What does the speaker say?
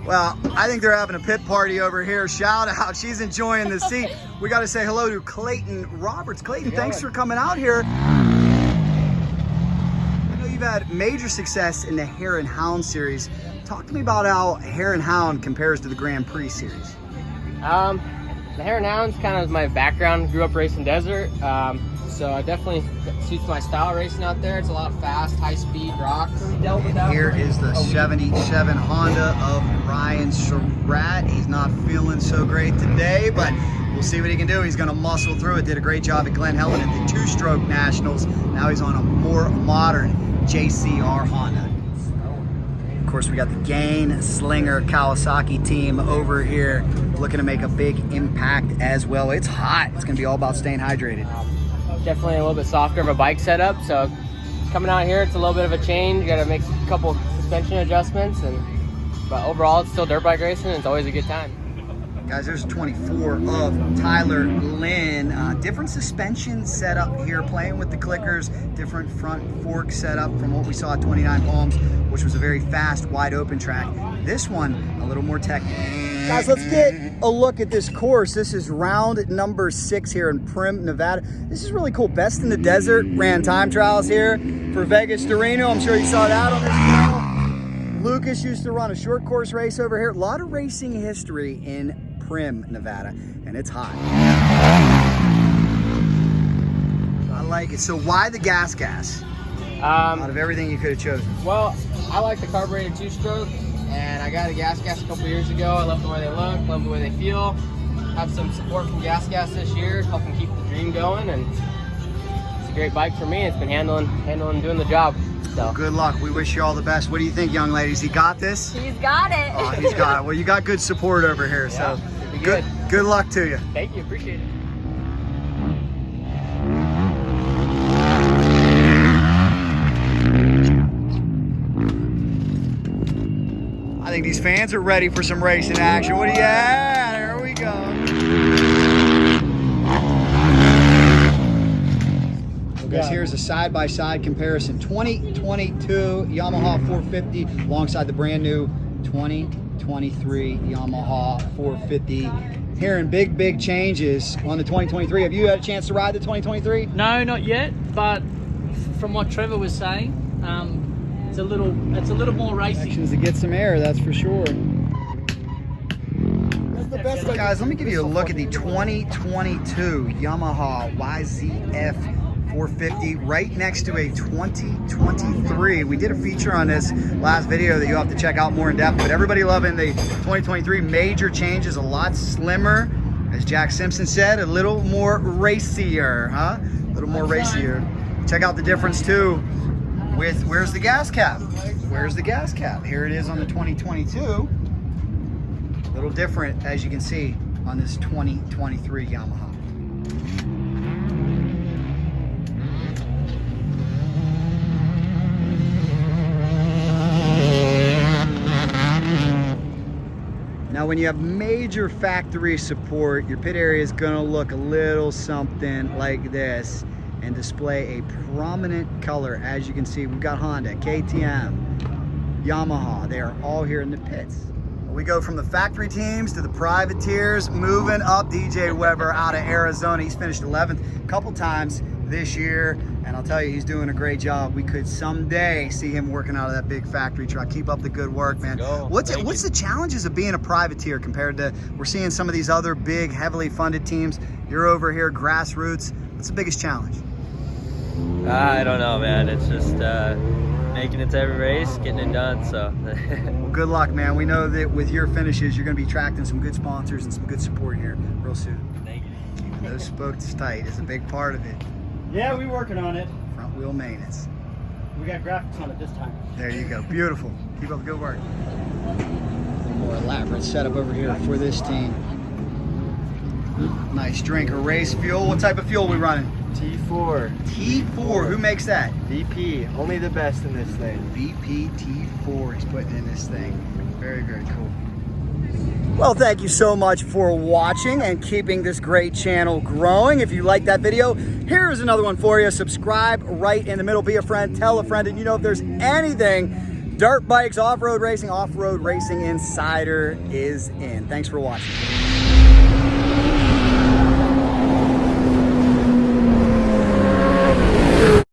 Well, I think they're having a pit party over here. Shout out, she's enjoying the seat. We got to say hello to Clayton Roberts. Clayton, thanks for coming out here. I know you've had major success in the Hare and Hound series. Talk to me about how Hare and Hound compares to the Grand Prix series. The Hare and Hound's kind of my background. Grew up racing desert, so it definitely suits my style racing out there. It's a lot of fast, high-speed rocks. Here is the 77 Honda of Ryan Surratt. He's not feeling so great today, but we'll see what he can do. He's going to muscle through it. Did a great job at Glen Helen at the two-stroke nationals. Now he's on a more modern JCR Honda. Of course, we got the Gain Slinger Kawasaki team over here looking to make a big impact as well. It's hot. It's going to be all about staying hydrated. Definitely a little bit softer of a bike setup, so coming out here, it's a little bit of a change. You got to make a couple suspension adjustments, but overall, it's still dirt bike racing, and it's always a good time. Guys, there's a 24 of Tyler Lynn. Different suspension setup here, playing with the clickers, different front fork setup from what we saw at 29 Palms, which was a very fast, wide open track. This one, a little more technical. Guys, let's get a look at this course. This is round number 6 here in Primm, Nevada. This is really cool. Best in the Desert ran time trials here for Vegas to Reno. I'm sure you saw that on this channel. Lucas used to run a short course race over here. A lot of racing history in Primm, Nevada, and it's hot. I like it. So why the GasGas? Out of everything you could have chosen. Well, I like the carbureted two-stroke, and I got a GasGas a couple years ago. I love the way they look, love the way they feel. Have some support from GasGas this year, helping keep the dream going, and it's a great bike for me. It's been handling, doing the job. So. Good luck. We wish you all the best. What do you think, young ladies? He got this? He's got it. Oh, he's got it. Well, you got good support over here, yeah, so good luck to you. Thank you. Appreciate it. I think these fans are ready for some racing action. What do you have? There we go. Guys, here's a side-by-side comparison. 2022 Yamaha 450 alongside the brand new 2023 Yamaha 450. Hearing big changes on the 2023. Have you had a chance to ride the 2023? No, not yet, but from what Trevor was saying, it's a little more racing. Actions to get some air, that's for sure. Guys, let me give you a look at the 2022 Yamaha YZF 450 right next to a 2023. We did a feature on this last video that you'll have to check out more in depth, but everybody loving the 2023. Major changes, a lot slimmer, as Jack Simpson said, a little more racier, huh? A little more racier. Check out the difference too with where's the gas cap? Where's the gas cap? Here it is on the 2022. A little different, as you can see, on this 2023 Yamaha. Now, when you have major factory support, your pit area is going to look a little something like this and display a prominent color. As you can see, we've got Honda, KTM, Yamaha. They are all here in the pits. We go from the factory teams to the privateers, moving up. DJ Weber out of Arizona. He's finished 11th a couple times this year, and I'll tell you, he's doing a great job. We could someday see him working out of that big factory truck. Keep up the good work, man. What's the challenges of being a privateer compared to, we're seeing some of these other big, heavily funded teams. You're over here, grassroots. What's the biggest challenge? I don't know, man. It's just making it to every race, getting it done, so. Well, good luck, man. We know that with your finishes, you're going to be attracting some good sponsors and some good support here real soon. Thank you. Keeping those spokes tight is a big part of it. Yeah, we're working on it. Front wheel maintenance. We got graphics on it this time. There you go. Beautiful. Keep up the good work. A more elaborate setup over here for this team. Nice drink of race fuel. What type of fuel are we running? T4. T4. Who makes that? VP. Only the best in this thing. VP T4 he's putting in this thing. Very cool. Well, thank you so much for watching and keeping this great channel growing. If you like that video, here's another one for you. Subscribe right in the middle. Be a friend. Tell a friend. And you know, if there's anything Dirt Bikes Off-Road Racing Insider is in. Thanks for watching.